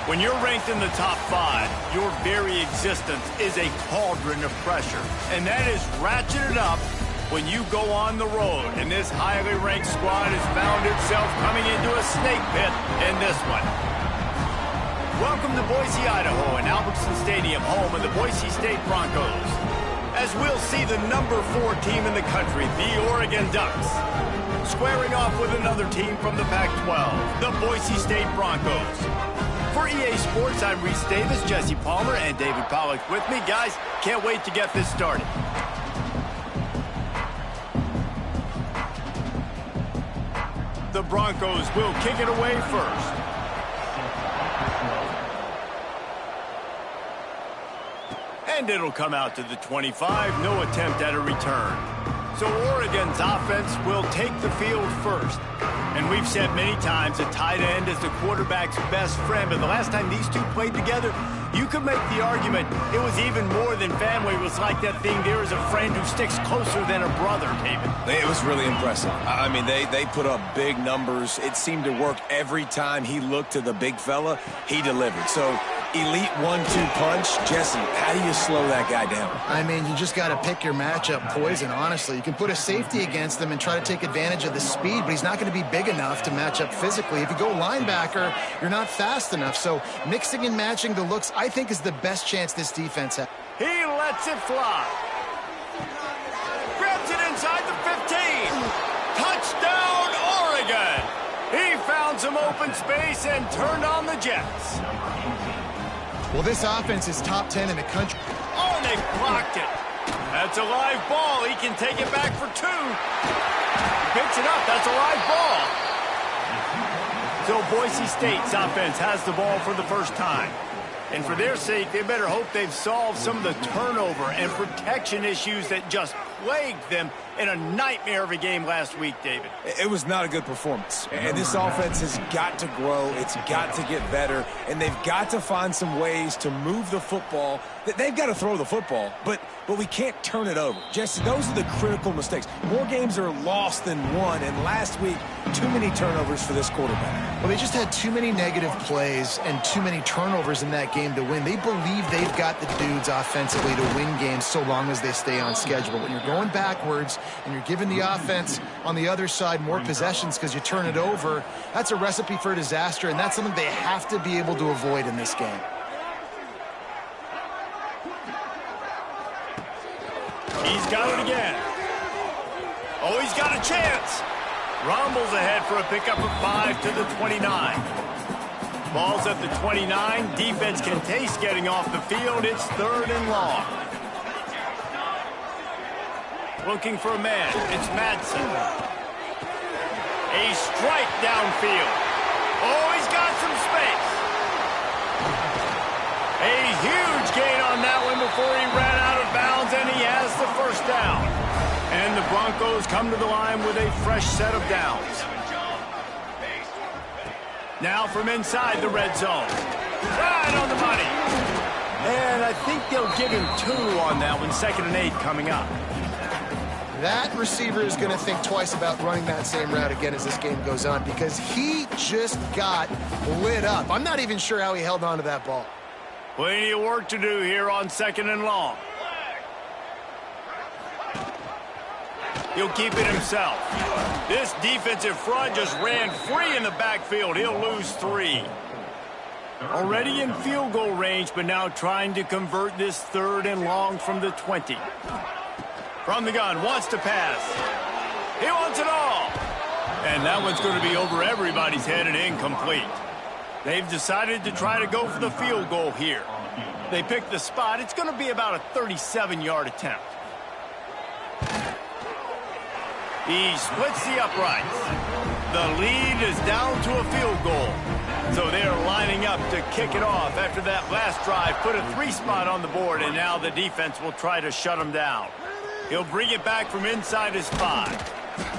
When you're ranked in the top 5, your very existence is a cauldron of pressure. And that is ratcheted up when you go on the road. And this highly ranked squad has found itself coming into a snake pit in this one. Welcome to Boise, Idaho, and Albertson Stadium, home of the Boise State Broncos. As we'll see the number 4 team in the country, the Oregon Ducks, squaring off with another team from the Pac-12, the Boise State Broncos. For EA Sports, I'm Reese Davis, Jesse Palmer, and David Pollack with me. Guys, can't wait to get this started. The Broncos will kick it away first. And it'll come out to the 25, no attempt at a return. So Oregon's offense will take the field first. And we've said many times a tight end is the quarterback's best friend, but the last time these two played together, you could make the argument it was even more than family. It was like that thing, there is a friend who sticks closer than a brother, David. It was really impressive. I mean, they put up big numbers. It seemed to work every time he looked to the big fella, he delivered. So elite 1-2 punch. Jesse, how do you slow that guy down? I mean, you just got to pick your matchup poison, honestly. You can put a safety against him and try to take advantage of the speed, but he's not going to be big enough to match up physically. If you go linebacker, you're not fast enough. So mixing and matching the looks, I think, is the best chance this defense has. He lets it fly. Grabs it inside the 15. Touchdown, Oregon. He found some open space and turned on the Jets. Well, this offense is top 10 in the country. Oh, and they blocked it. That's a live ball. He can take it back for 2. Picks it up. That's a live ball. So Boise State's offense has the ball for the first time. And for their sake, they better hope they've solved some of the turnover and protection issues that just plagued them in a nightmare of a game last week, David. It was not a good performance. And this offense has got to grow. It's got to get better. And they've got to find some ways to move the football. They've got to throw the football, but we can't turn it over. Jesse, those are the critical mistakes. More games are lost than won, and last week, too many turnovers for this quarterback. Well, they just had too many negative plays and too many turnovers in that game to win. They believe they've got the dudes offensively to win games so long as they stay on schedule. When you're going backwards and you're giving the offense on the other side more possessions because you turn it over, that's a recipe for disaster, and that's something they have to be able to avoid in this game. He's got it again. Oh, he's got a chance. Rumbles ahead for a pickup of 5 to the 29. Ball's at the 29. Defense can taste getting off the field. It's 3rd and long. Looking for a man. It's Madsen. A strike downfield. Oh, he's got some space. A huge gain on that one before he ran out of bounds, and he has the first down. And the Broncos come to the line with a fresh set of downs. Now from inside the red zone. Right on the money. And I think they'll give him 2 on that one. 2nd and 8 coming up. That receiver is going to think twice about running that same route again as this game goes on because he just got lit up. I'm not even sure how he held on to that ball. Plenty of work to do here on 2nd and long. He'll keep it himself. This defensive front just ran free in the backfield. He'll lose 3. Already in field goal range, but now trying to convert this 3rd and long from the 20. From the gun, wants to pass. He wants it all. And that one's going to be over everybody's head and incomplete. They've decided to try to go for the field goal here. They picked the spot. It's going to be about a 37-yard attempt. He splits the uprights. The lead is down to a field goal. So they're lining up to kick it off after that last drive. Put a 3 spot on the board, and now the defense will try to shut him down. He'll bring it back from inside his 5.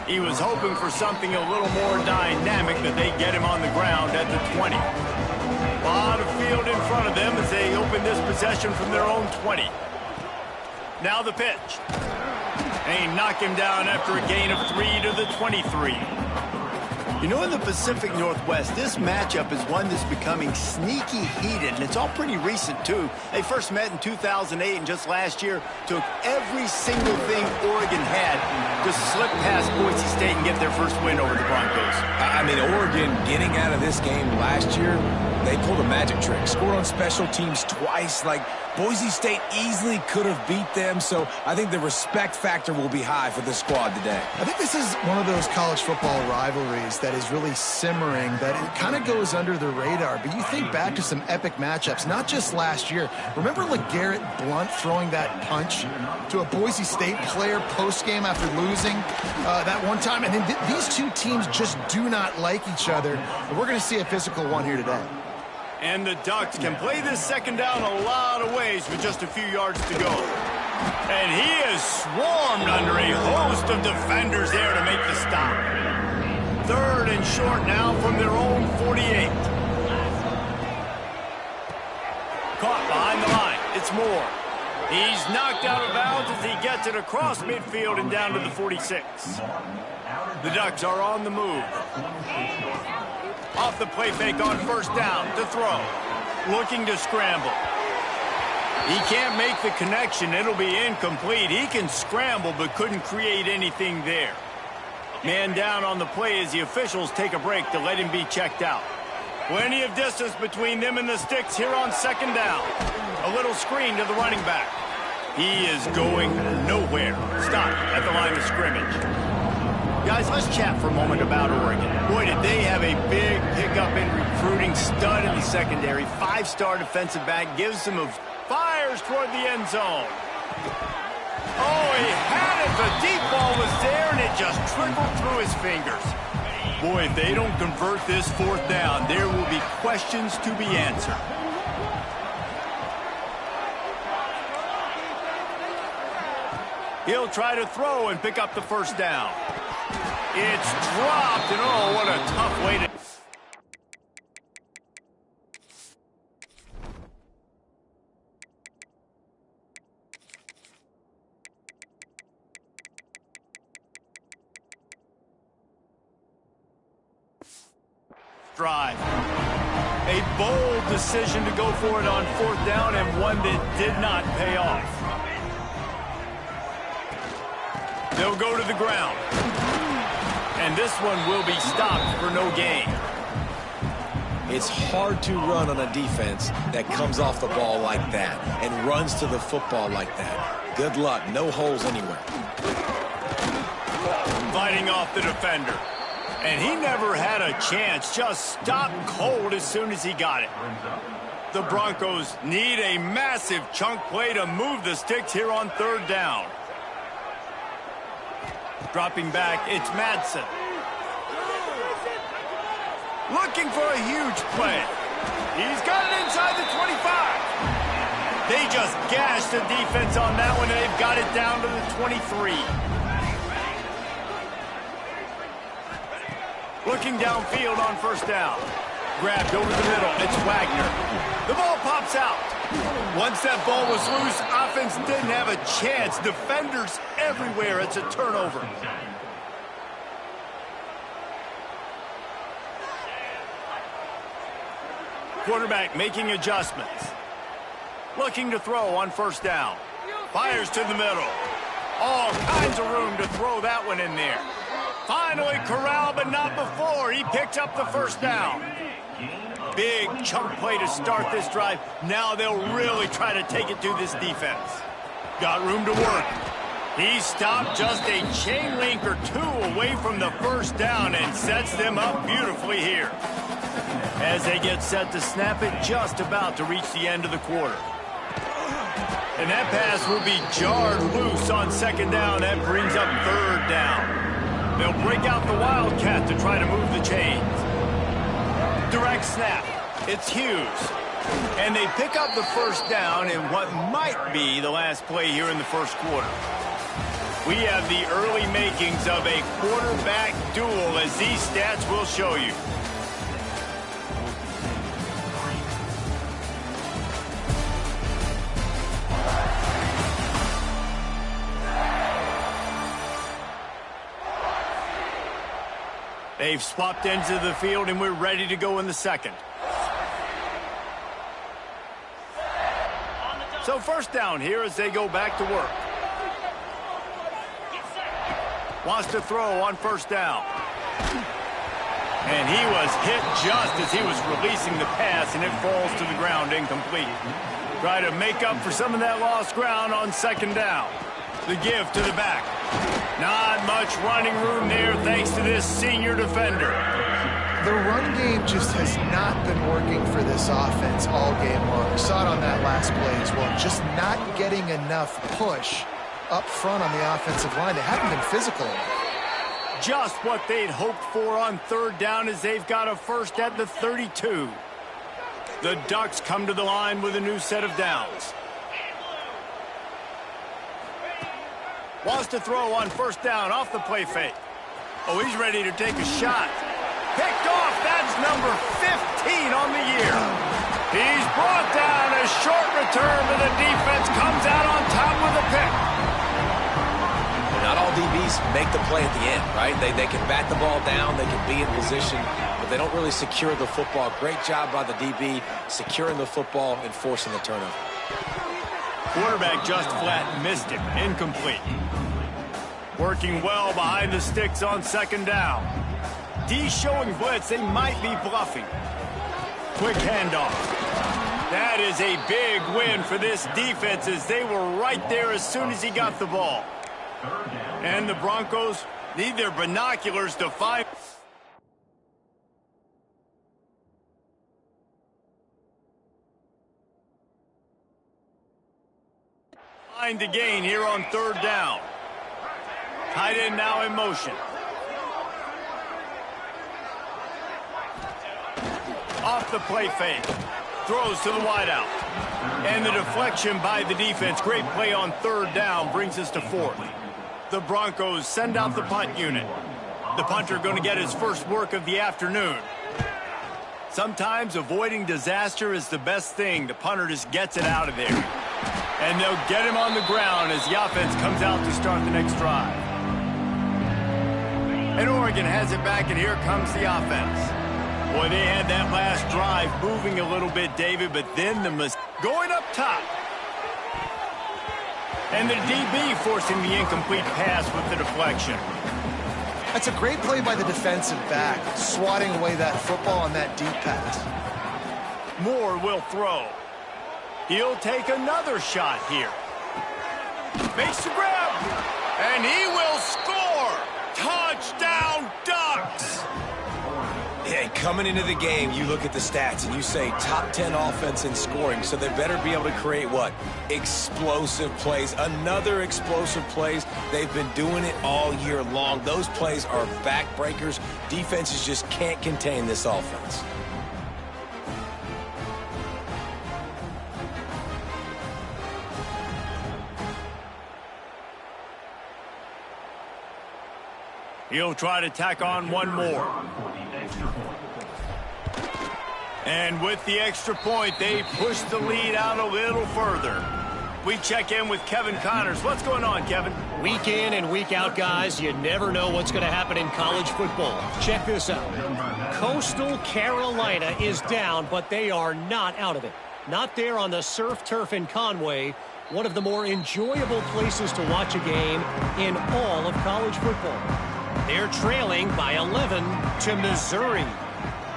He was hoping for something a little more dynamic, that they get him on the ground at the 20. A lot of field in front of them as they open this possession from their own 20. Now the pitch. They knock him down after a gain of 3 to the 23. You know, in the Pacific Northwest, this matchup is one that's becoming sneaky heated, and it's all pretty recent, too. They first met in 2008, and just last year took every single thing Oregon had to slip past Boise State and get their first win over the Broncos. I mean, Oregon getting out of this game last year, they pulled a magic trick. Scored on special teams twice. Like, Boise State easily could have beat them, so I think the respect factor will be high for this squad today. I think this is one of those college football rivalries that is really simmering, that it kind of goes under the radar. But you think back to some epic matchups, not just last year. Remember LeGarrette Blount throwing that punch to a Boise State player post-game after losing that one time? And then these two teams just do not like each other. And we're going to see a physical one here today. And the Ducks can play this second down a lot of ways with just a few yards to go. And he is swarmed under a host of defenders there to make the stop. 3rd and short now from their own 48. Caught behind the line. It's Moore. He's knocked out of bounds as he gets it across midfield and down to the 46. The Ducks are on the move. Off the play fake on first down to throw. Looking to scramble. He can't make the connection. It'll be incomplete. He can scramble but couldn't create anything there. Man down on the play as the officials take a break to let him be checked out. Plenty of distance between them and the sticks here on second down. A little screen to the running back. He is going nowhere. Stop at the line of scrimmage. Guys, let's chat for a moment about Oregon. Boy, did they have a big pickup in recruiting. Stud in the secondary. 5-star defensive back. Gives them a fires toward the end zone. Oh, he had it. The deep ball was there, and it just trickled through his fingers. Boy, if they don't convert this 4th down, there will be questions to be answered. He'll try to throw and pick up the first down. It's dropped, and oh, what a tough way to... Drive. A bold decision to go for it on 4th down, and one that did not pay off. They'll go to the ground. And this one will be stopped for no gain. It's hard to run on a defense that comes off the ball like that and runs to the football like that. Good luck. No holes anywhere. Fighting off the defender. And he never had a chance. Just stopped cold as soon as he got it. The Broncos need a massive chunk play to move the sticks here on 3rd down. Dropping back, it's Madsen. Looking for a huge play. He's got it inside the 25. They just gashed the defense on that one, and they've got it down to the 23. Looking downfield on 1st down. Grabbed over the middle. It's Wagner. The ball pops out. Once that ball was loose, offense didn't have a chance. Defenders everywhere. It's a turnover. Quarterback making adjustments. Looking to throw on 1st down. Fires to the middle. All kinds of room to throw that one in there. Finally corralled, but not before. He picked up the 1st down. Big chunk play to start this drive. Now they'll really try to take it to this defense. Got room to work. He stopped just a chain link or two away from the 1st down and sets them up beautifully here. As they get set to snap it, just about to reach the end of the quarter. And that pass will be jarred loose on 2nd down. That brings up 3rd down. They'll break out the Wildcat to try to move the chains. Direct snap. It's Hughes. And they pick up the 1st down in what might be the last play here in the 1st quarter. We have the early makings of a quarterback duel, as these stats will show you. They've swapped ends of the field, and we're ready to go in the second. So first down here as they go back to work. Wants to throw on first down. And he was hit just as he was releasing the pass, and it falls to the ground incomplete. Try to make up for some of that lost ground on second down. The give to the back. Not much running room there thanks to this senior defender. The run game just has not been working for this offense all game long. We saw it on that last play as well. Just not getting enough push up front on the offensive line. They haven't been physical. Just what they'd hoped for on third down as they've got a first at the 32. The Ducks come to the line with a new set of downs. Wants to throw on first down off the play fake. Oh, he's ready to take a shot. Picked off. That's number 15 on the year. He's brought down. A short return, but the defense comes out on top with a pick. Not all DBs make the play at the end, right? They can bat the ball down, they can be in position, but they don't really secure the football. Great job by the DB securing the football and forcing the turnover. Quarterback just flat missed him. Incomplete. Working well behind the sticks on second down. D showing blitz. They might be bluffing. Quick handoff. That is a big win for this defense as they were right there as soon as he got the ball. And the Broncos need their binoculars to find the gain here on third down. Tight end now in motion. Off the play fake. Throws to the wideout. And the deflection by the defense. Great play on third down brings us to fourth. The Broncos send out the punt unit. The punter going to get his first work of the afternoon. Sometimes avoiding disaster is the best thing. The punter just gets it out of there. And they'll get him on the ground as the offense comes out to start the next drive. And Oregon has it back, and here comes the offense. Boy, they had that last drive moving a little bit, David, but then going up top. And the DB forcing the incomplete pass with the deflection. That's a great play by the defensive back, swatting away that football on that deep pass. Moore will throw. He'll take another shot here. Makes the grab. And he will score. Touchdown, Ducks. Hey, coming into the game, you look at the stats and you say top 10 offense in scoring, so they better be able to create what? Explosive plays. Another explosive plays. They've been doing it all year long. Those plays are backbreakers. Defenses just can't contain this offense. He'll try to tack on one more. And with the extra point, they push the lead out a little further. We check in with Kevin Connors. What's going on, Kevin? Week in and week out, guys, you never know what's going to happen in college football. Check this out. Coastal Carolina is down, but they are not out of it. Not there on the surf turf in Conway, one of the more enjoyable places to watch a game in all of college football. They're trailing by 11 to Missouri.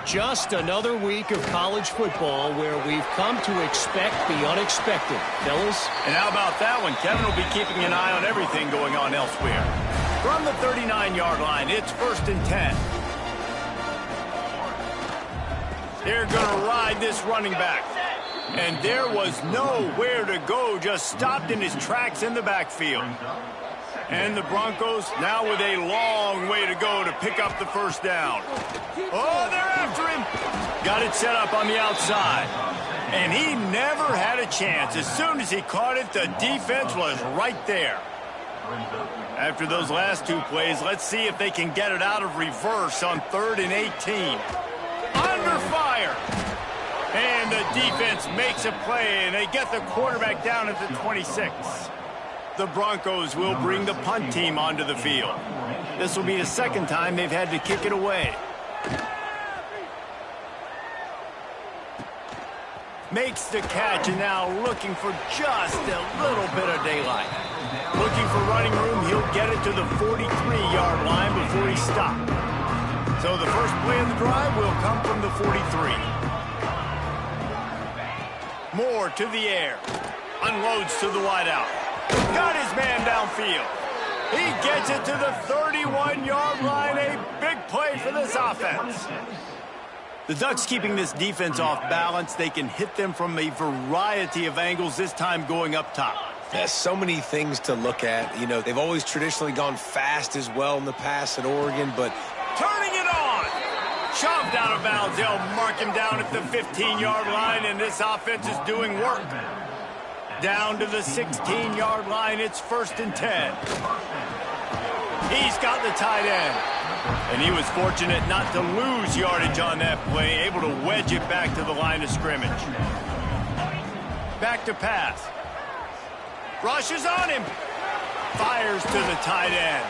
Just another week of college football where we've come to expect the unexpected, fellas. And how about that one? Kevin will be keeping an eye on everything going on elsewhere. From the 39-yard line, it's 1st and 10. They're going to ride this running back. And there was nowhere to go, just stopped in his tracks in the backfield. And the Broncos now with a long way to go to pick up the first down. Oh, they're after him. Got it set up on the outside. And he never had a chance. As soon as he caught it, the defense was right there. After those last two plays, let's see if they can get it out of reverse on 3rd and 18. Under fire. And the defense makes a play, and they get the quarterback down at the 26. The Broncos will bring the punt team onto the field. This will be the second time they've had to kick it away. Makes the catch, and now looking for just a little bit of daylight. Looking for running room, he'll get it to the 43-yard line before he stopped. So the first play of the drive will come from the 43. Moore to the air. Unloads to the wideout. Got his man downfield. He gets it to the 31-yard line. A big play for this offense. The Ducks keeping this defense off balance. They can hit them from a variety of angles, this time going up top. There's so many things to look at. You know, they've always traditionally gone fast as well in the past at Oregon, but turning it on. Shoved out of bounds. They'll mark him down at the 15-yard line, and this offense is doing work. Down to the 16-yard line. It's 1st and 10. He's got the tight end. And he was fortunate not to lose yardage on that play, able to wedge it back to the line of scrimmage. Back to pass. Rushes on him. Fires to the tight end.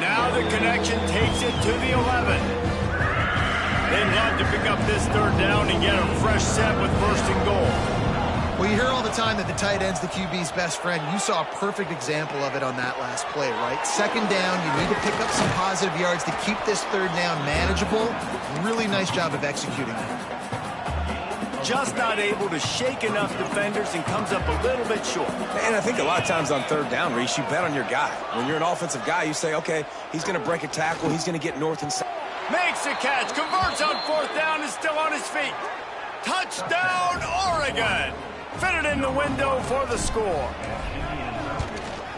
Now the connection takes it to the 11. They'd love to pick up this 3rd down and get a fresh set with 1st and goal. Well, you hear all the time that the tight end's the QB's best friend. You saw a perfect example of it on that last play, right? 2nd down, you need to pick up some positive yards to keep this 3rd down manageable. Really nice job of executing that. Just not able to shake enough defenders and comes up a little bit short. And I think a lot of times on 3rd down, Reese, you bet on your guy. When you're an offensive guy, you say, okay, he's going to break a tackle, he's going to get north and south. Makes the catch, converts on 4th down, and still on his feet. Touchdown, Oregon! Fitted in the window for the score.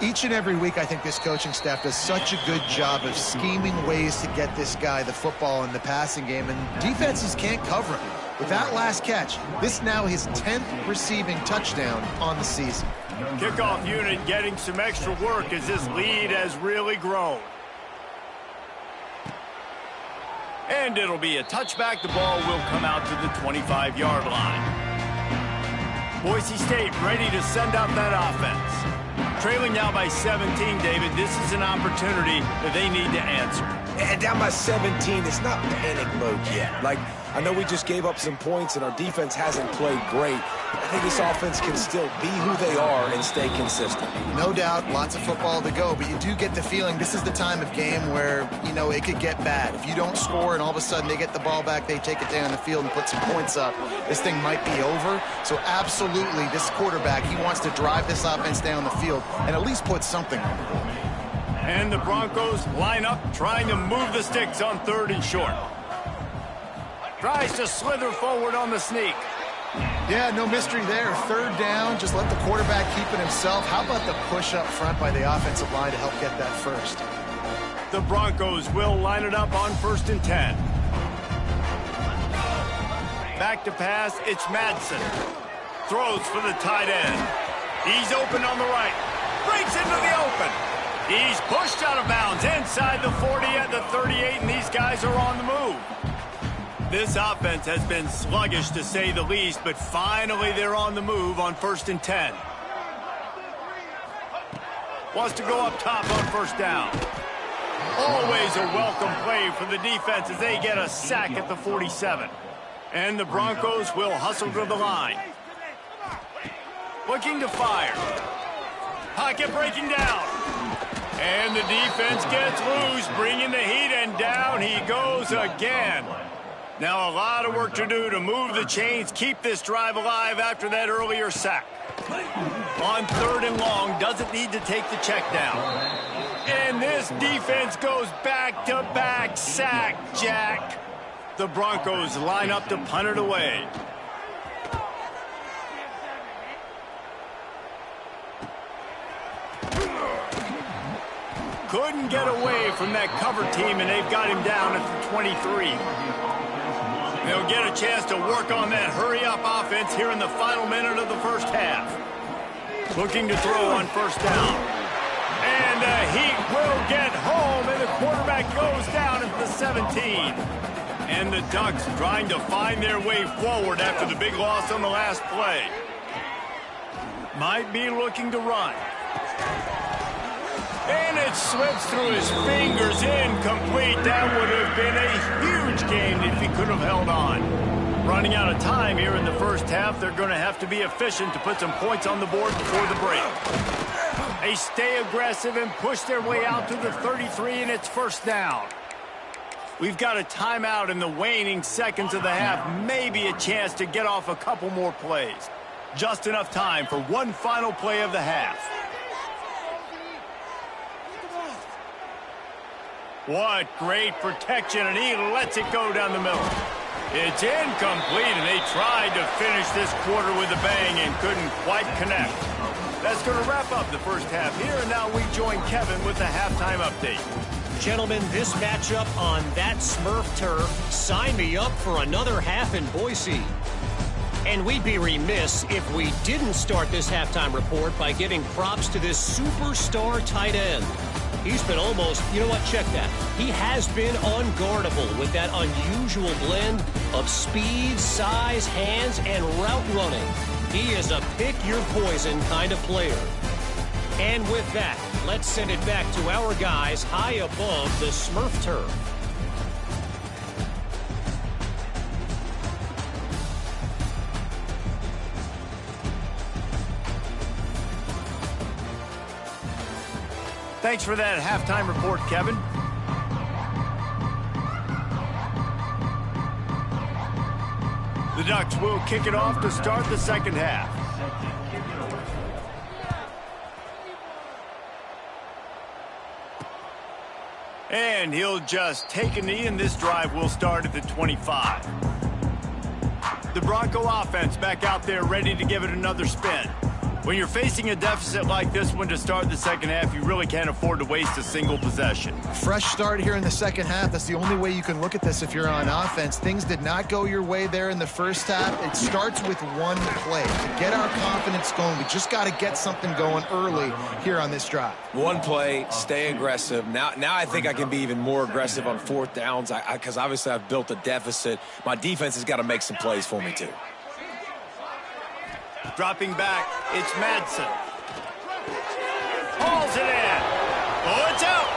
Each and every week, I think this coaching staff does such a good job of scheming ways to get this guy the football in the passing game, and defenses can't cover him. With that last catch, this now his 10th receiving touchdown on the season. Kickoff unit getting some extra work as this lead has really grown. And it'll be a touchback. The ball will come out to the 25-yard line. Boise State ready to send out that offense. Trailing now by 17, David. This is an opportunity that they need to answer. And down by 17, it's not panic mode yet. Like, I know we just gave up some points and our defense hasn't played great. I think this offense can still be who they are and stay consistent. No doubt, lots of football to go, but you do get the feeling this is the time of game where, you know, it could get bad. If you don't score and all of a sudden they get the ball back, they take it down the field and put some points up, this thing might be over. So absolutely, this quarterback, he wants to drive this offense down the field and at least put something on the board. And the Broncos line up, trying to move the sticks on 3rd and short. Tries to slither forward on the sneak. Yeah, no mystery there. 3rd down, just let the quarterback keep it himself. How about the push up front by the offensive line to help get that first? The Broncos will line it up on 1st and 10. Back to pass, it's Madsen. Throws for the tight end. He's open on the right. Breaks into the open. He's pushed out of bounds inside the 40 at the 38, and these guys are on the move. This offense has been sluggish, to say the least, but finally they're on the move on 1st and 10. Wants to go up top on 1st down. Always a welcome play for the defense as they get a sack at the 47. And the Broncos will hustle to the line. Looking to fire. Pocket breaking down. And the defense gets loose, bringing the heat, and down he goes again. Now a lot of work to do to move the chains, keep this drive alive after that earlier sack. On 3rd and long, doesn't need to take the check down. And this defense goes back-to-back sack, Jack. The Broncos line up to punt it away. Couldn't get away from that cover team, and they've got him down at the 23. They'll get a chance to work on that hurry-up offense here in the final minute of the 1st half. Looking to throw on 1st down. And the Heat will get home, and the quarterback goes down at the 17. And the Ducks trying to find their way forward after the big loss on the last play. Might be looking to run. And it's it slips through his fingers, incomplete. That would have been a huge game if he could have held on. Running out of time here in the first half, they're going to have to be efficient to put some points on the board before the break. They stay aggressive and push their way out to the 33, and it's first down. We've got a timeout in the waning seconds of the half, maybe a chance to get off a couple more plays. Just enough time for one final play of the half. What great protection, and he lets it go down the middle. It's incomplete, and they tried to finish this quarter with a bang and couldn't quite connect. That's going to wrap up the first half here, and now we join Kevin with the halftime update. Gentlemen, this matchup on that Smurf turf, sign me up for another half in Boise. And we'd be remiss if we didn't start this halftime report by giving props to this superstar tight end. He's been almost, you know what, check that. He has been unguardable with that unusual blend of speed, size, hands, and route running. He is a pick-your-poison kind of player. And with that, let's send it back to our guys high above the Smurf turf. Thanks for that halftime report, Kevin. The Ducks will kick it off to start the second half. And he'll just take a knee, and this drive will start at the 25. The Bronco offense back out there ready to give it another spin. When you're facing a deficit like this one to start the second half, you really can't afford to waste a single possession. Fresh start here in the second half. That's the only way you can look at this if you're on offense. Things did not go your way there in the first half. It starts with one play. To get our confidence going, we just got to get something going early here on this drive. One play, stay aggressive. Now I think I can be even more aggressive on fourth downs because obviously I've built a deficit. My defense has got to make some plays for me too. Dropping back, it's Madsen. Hauls it in. Oh, it's out.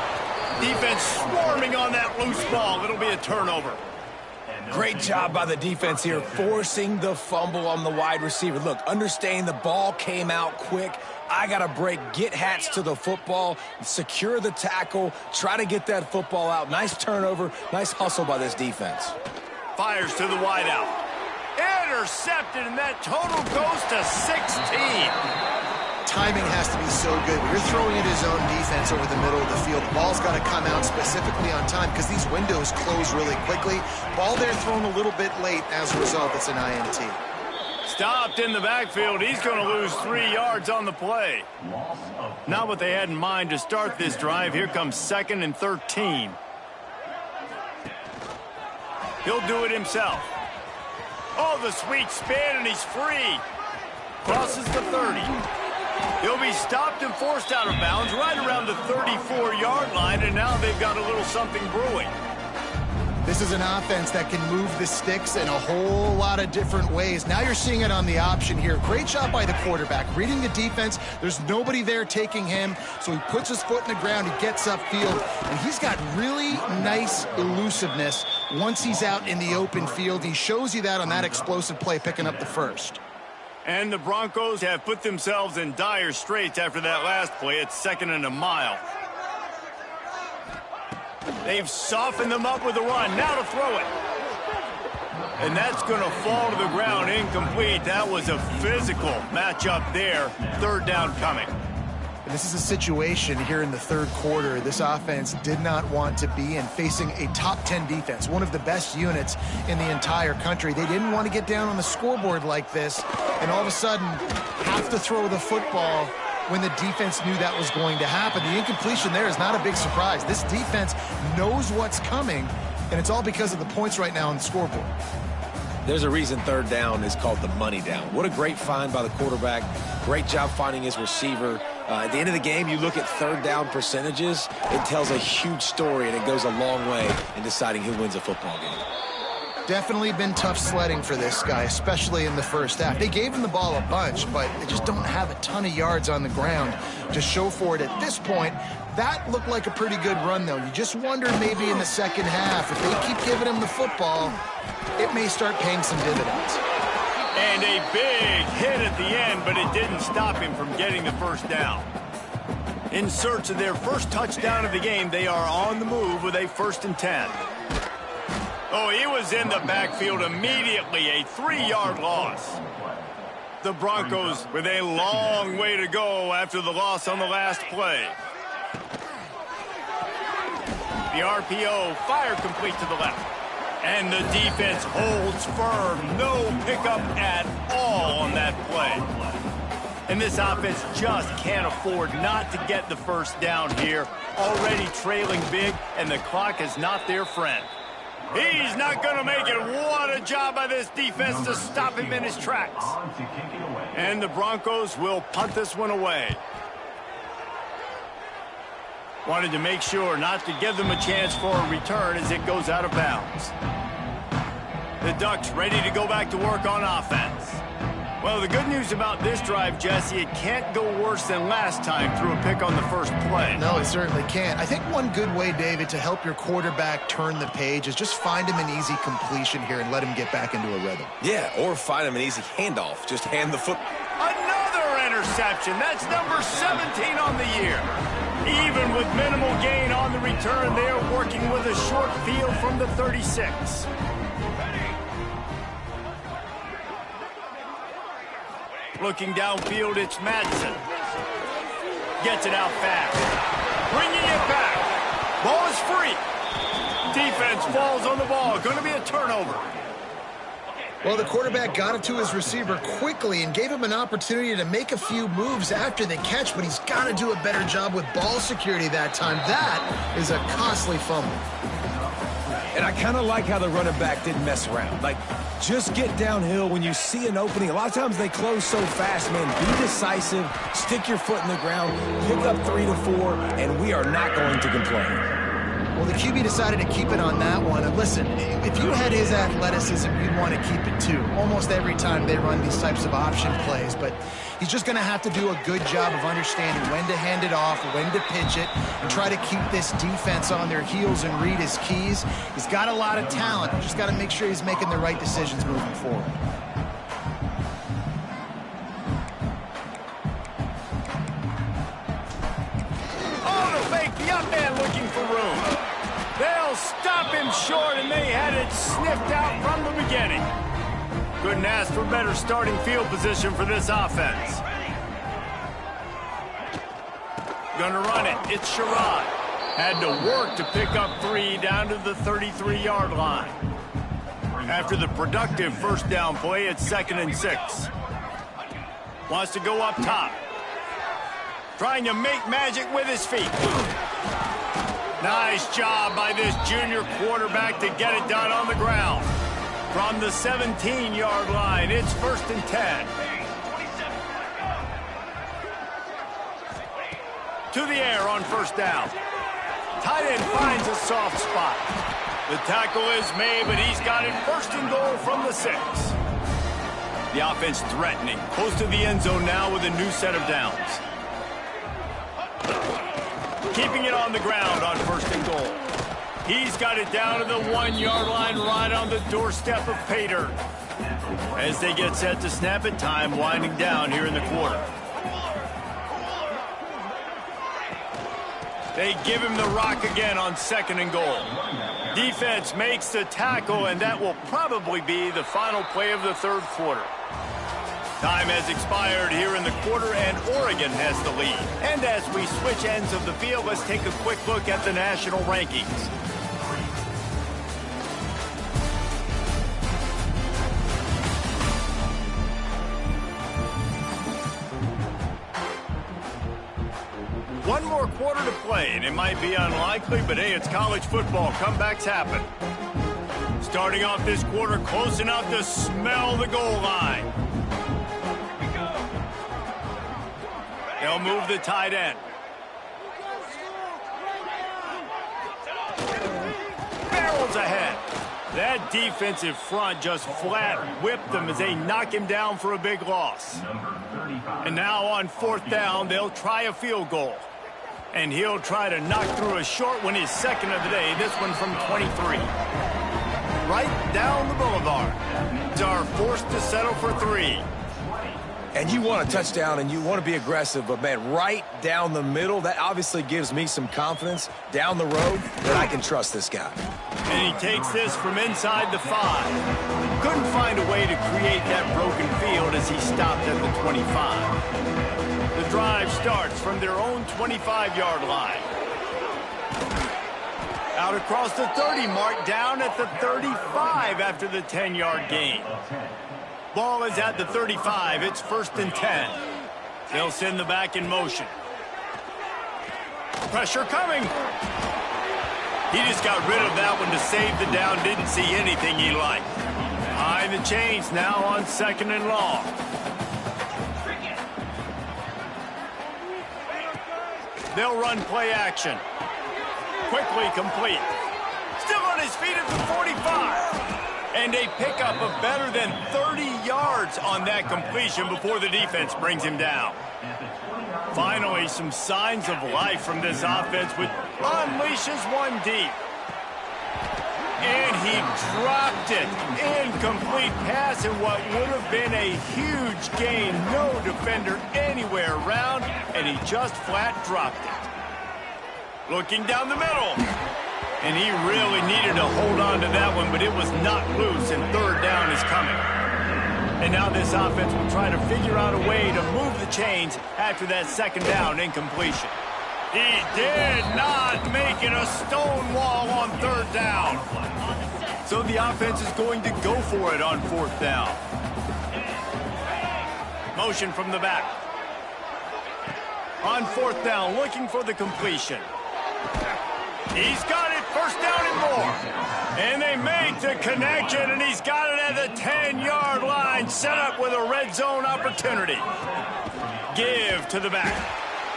Defense swarming on that loose ball. It'll be a turnover. Great job by the defense here, forcing the fumble on the wide receiver. Look, understanding the ball came out quick. I got to break, get Hats to the football, secure the tackle, try to get that football out. Nice turnover, nice hustle by this defense. Fires to the wideout. Intercepted, and that total goes to 16. Timing has to be so good. You're throwing at his own defense over the middle of the field. The ball's got to come out specifically on time because these windows close really quickly. Ball there thrown a little bit late. As a result, it's an INT. Stopped in the backfield. He's going to lose 3 yards on the play. Not what they had in mind to start this drive. Here comes 2nd and 13. He'll do it himself. Oh, the sweet spin, and he's free. Crosses the 30. He'll be stopped and forced out of bounds right around the 34-yard line, and now they've got a little something brewing. This is an offense that can move the sticks in a whole lot of different ways. Now you're seeing it on the option here. Great job by the quarterback. Reading the defense, there's nobody there taking him, so he puts his foot in the ground, he gets upfield, and he's got really nice elusiveness once he's out in the open field. He shows you that on that explosive play, picking up the first. And the Broncos have put themselves in dire straits after that last play. It's 2nd and a mile. They've softened them up with a run. Now to throw it. And that's going to fall to the ground incomplete. That was a physical matchup there. 3rd down coming. And this is a situation here in the third quarter this offense did not want to be in, facing a top 10 defense, one of the best units in the entire country. They didn't want to get down on the scoreboard like this, and all of a sudden have to throw the football when the defense knew that was going to happen. The incompletion there is not a big surprise. This defense knows what's coming, and it's all because of the points right now on the scoreboard. There's a reason 3rd down is called the money down. What a great find by the quarterback. Great job finding his receiver. At the end of the game, you look at 3rd down percentages. It tells a huge story, and it goes a long way in deciding who wins a football game. Definitely been tough sledding for this guy, especially in the first half. They gave him the ball a bunch, but they just don't have a ton of yards on the ground to show for it at this point. That looked like a pretty good run, though. You just wonder maybe in the second half, if they keep giving him the football, it may start paying some dividends. And a big hit at the end, but it didn't stop him from getting the first down. In search of their first touchdown of the game, they are on the move with a 1st and 10. Oh, he was in the backfield immediately, a 3-yard loss. The Broncos with a long way to go after the loss on the last play. The RPO, fire complete to the left. And the defense holds firm. No pickup at all on that play. And this offense just can't afford not to get the first down here. Already trailing big, and the clock is not their friend. He's not going to make it. What a job by this defense to stop him in his tracks. And the Broncos will punt this one away. Wanted to make sure not to give them a chance for a return as it goes out of bounds. The Ducks ready to go back to work on offense. Well, the good news about this drive, Jesse, it can't go worse than last time through a pick on the first play. No, it certainly can't. I think one good way, David, to help your quarterback turn the page is just find him an easy completion here and let him get back into a rhythm. Yeah, or find him an easy handoff. Just hand the foot. Another interception. That's number 17 on the year. Even with minimal gain on the return, they are working with a short field from the 36. Looking downfield, it's Madsen. Gets it out fast. Bringing it back. Ball is free. Defense falls on the ball. Going to be a turnover. Well, the quarterback got it to his receiver quickly and gave him an opportunity to make a few moves after the catch, but he's got to do a better job with ball security that time. That is a costly fumble. And I kind of like how the running back didn't mess around. Like, just get downhill when you see an opening. A lot of times they close so fast, man. Be decisive, stick your foot in the ground, pick up 3 to 4, and we are not going to complain. Well, the QB decided to keep it on that one. And listen, if you had his athleticism, you'd want to keep it too. Almost every time they run these types of option plays. But he's just going to have to do a good job of understanding when to hand it off, when to pitch it, and try to keep this defense on their heels and read his keys. He's got a lot of talent. Just got to make sure he's making the right decisions moving forward. They'll stop him short, and they had it sniffed out from the beginning. Couldn't ask for better starting field position for this offense. Gonna run it. It's Sherrod. Had to work to pick up 3 down to the 33-yard line. After the productive first down play, it's 2nd and 6. Wants to go up top. Trying to make magic with his feet. Nice job by this junior quarterback to get it done on the ground. From the 17-yard line, it's 1st and 10. To the air on first down. Tight end finds a soft spot. The tackle is made, but he's got it 1st and goal from the 6. The offense threatening. Close to the end zone now with a new set of downs. Keeping it on the ground on 1st and goal. He's got it down to the 1-yard line right on the doorstep of pay dirt. As they get set to snap it, time winding down here in the quarter. They give him the rock again on 2nd and goal. Defense makes the tackle, and that will probably be the final play of the 3rd quarter. Time has expired here in the quarter, and Oregon has the lead. And as we switch ends of the field, let's take a quick look at the national rankings. One more quarter to play, and it might be unlikely, but hey, it's college football. Comebacks happen. Starting off this quarter close enough to smell the goal line. They'll move the tight end. Barrels ahead. That defensive front just flat whipped them as they knock him down for a big loss. And now on 4th down, they'll try a field goal. And he'll try to knock through a short one, his second of the day. This one from 23. Right down the boulevard. Are forced to settle for 3. And you want a touchdown and you want to be aggressive, but, man, right down the middle, that obviously gives me some confidence down the road that I can trust this guy. And he takes this from inside the 5. Couldn't find a way to create that broken field as he stopped at the 25. The drive starts from their own 25-yard line. Out across the 30 mark, down at the 35 after the 10-yard gain. Ball is at the 35. It's 1st and 10. They'll send the back in motion. Pressure coming. He just got rid of that one to save the down. Didn't see anything he liked. Behind the chains now on 2nd and long. They'll run play action. Quickly complete. Still on his feet at the 45. And a pickup of better than 30 yards on that completion before the defense brings him down. Finally, some signs of life from this offense, which unleashes one deep. And he dropped it. Incomplete pass in what would have been a huge gain. No defender anywhere around, and he just flat dropped it. Looking down the middle. And he really needed to hold on to that one, but it was not loose, and 3rd down is coming. And now this offense will try to figure out a way to move the chains after that 2nd down incompletion. He did not make it a stone wall on 3rd down. So the offense is going to go for it on 4th down. Motion from the back. On 4th down, looking for the completion. He's got it, 1st down and more. And they make the connection, and he's got it at the 10-yard line, set up with a red zone opportunity. Give to the back.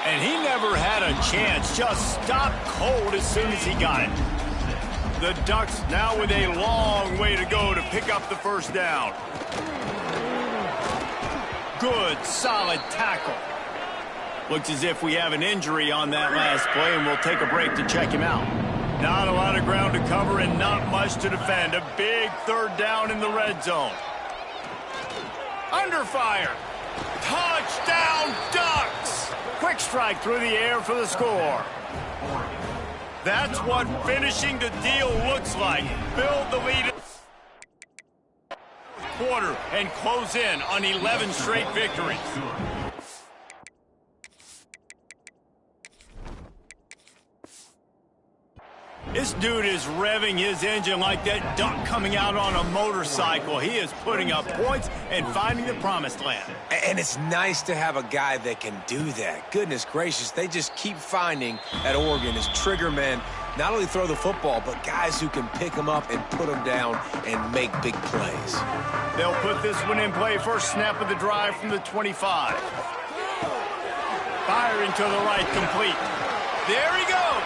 And he never had a chance, just stopped cold as soon as he got it. The Ducks now with a long way to go to pick up the 1st down. Good, solid tackle. Looks as if we have an injury on that last play, and we'll take a break to check him out. Not a lot of ground to cover and not much to defend. A big 3rd down in the red zone. Under fire. Touchdown, Ducks! Quick strike through the air for the score. That's what finishing the deal looks like. Build the lead quarter and close in on 11 straight victories. This dude is revving his engine like that duck coming out on a motorcycle. He is putting up points and finding the promised land. And it's nice to have a guy that can do that. Goodness gracious, they just keep finding at Oregon as trigger men not only throw the football, but guys who can pick them up and put them down and make big plays. They'll put this one in play. First snap of the drive from the 25. Firing to the right, complete. There he goes.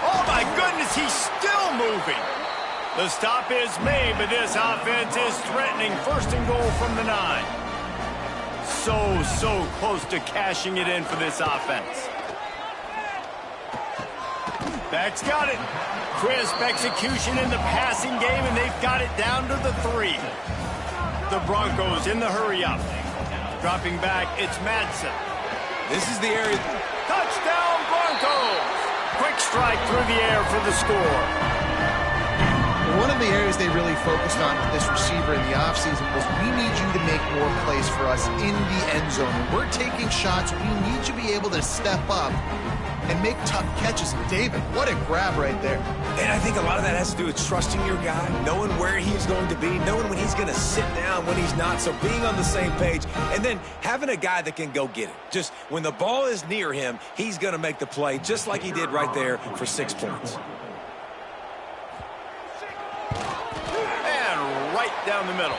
Oh, my goodness, he's still moving. The stop is made, but this offense is threatening. 1st and goal from the 9. So close to cashing it in for this offense. Beck's got it. Crisp execution in the passing game, and they've got it down to the 3. The Broncos in the hurry-up. Dropping back, it's Madsen. This is the area. Touchdown, Broncos! Quick strike through the air for the score. One of the areas they really focused on with this receiver in the offseason was we need you to make more plays for us in the end zone. When we're taking shots, we need you to be able to step up and make tough catches. And David, what a grab right there. And I think a lot of that has to do with trusting your guy, knowing where he's going to be, knowing when he's going to sit down, when he's not, so being on the same page, and then having a guy that can go get it. Just when the ball is near him, he's going to make the play, just like he did right there for 6 points. And right down the middle.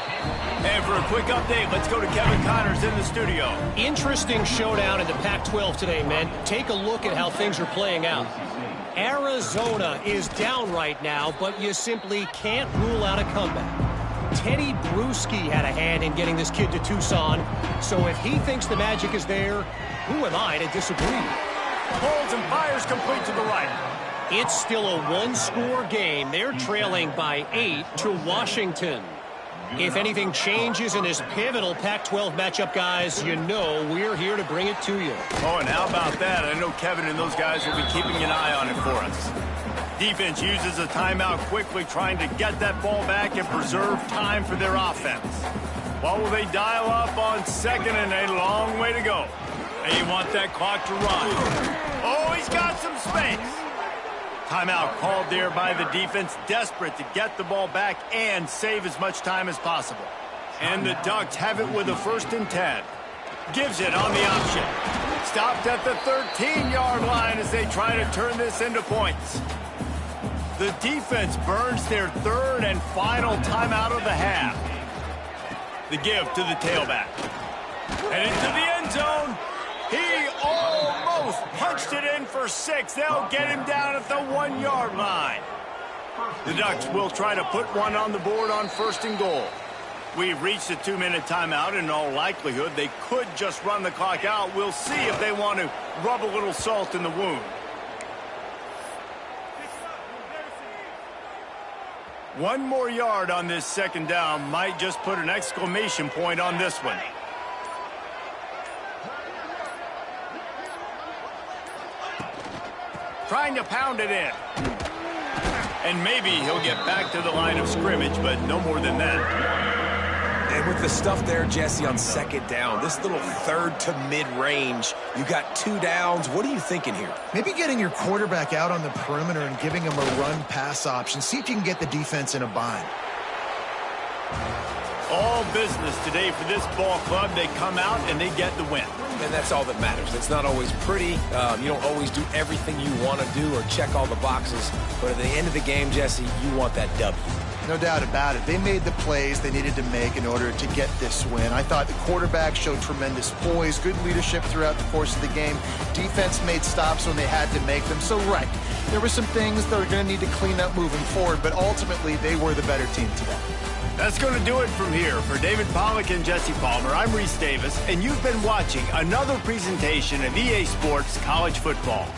And for a quick update, let's go to Kevin Connors in the studio. Interesting showdown in the Pac-12 today, men. Take a look at how things are playing out. Arizona is down right now, but you simply can't rule out a comeback. Teddy Bruschi had a hand in getting this kid to Tucson. So if he thinks the magic is there, who am I to disagree? Holds and fires complete to the right. It's still a one-score game. They're trailing by 8 to Washington. If anything changes in this pivotal Pac-12 matchup, guys, you know we're here to bring it to you. Oh, and how about that? I know Kevin and those guys will be keeping an eye on it for us. Defense uses a timeout quickly, trying to get that ball back and preserve time for their offense. What will they dial up on second and a long way to go? And you want that clock to run. Oh, he's got some space. Timeout called there by the defense, desperate to get the ball back and save as much time as possible. And the Ducks have it with a 1st and 10. Gives it on the option. Stopped at the 13-yard line as they try to turn this into points. The defense burns their 3rd and final timeout of the half. The give to the tailback. And into the end zone. He almost punched it in for 6. They'll get him down at the 1-yard line. The Ducks will try to put one on the board on 1st and goal. We've reached a 2-minute timeout. In all likelihood, they could just run the clock out. We'll see if they want to rub a little salt in the wound. One more yard on this 2nd down might just put an exclamation point on this one. Trying to pound it in. And maybe he'll get back to the line of scrimmage, but no more than that. And with the stuff there, Jesse, on 2nd down, this little 3rd to mid-range, you got 2 downs. What are you thinking here? Maybe getting your quarterback out on the perimeter and giving him a run-pass option. See if you can get the defense in a bind. All business today for this ball club. They come out and they get the win. And that's all that matters. It's not always pretty. You don't always do everything you want to do or check all the boxes. But at the end of the game, Jesse, you want that W. No doubt about it. They made the plays they needed to make in order to get this win. I thought the quarterback showed tremendous poise, good leadership throughout the course of the game. Defense made stops when they had to make them. So, right, there were some things that are going to need to clean up moving forward, but ultimately they were the better team today. That's going to do it from here. For David Pollack and Jesse Palmer, I'm Reese Davis, and you've been watching another presentation of EA Sports College Football.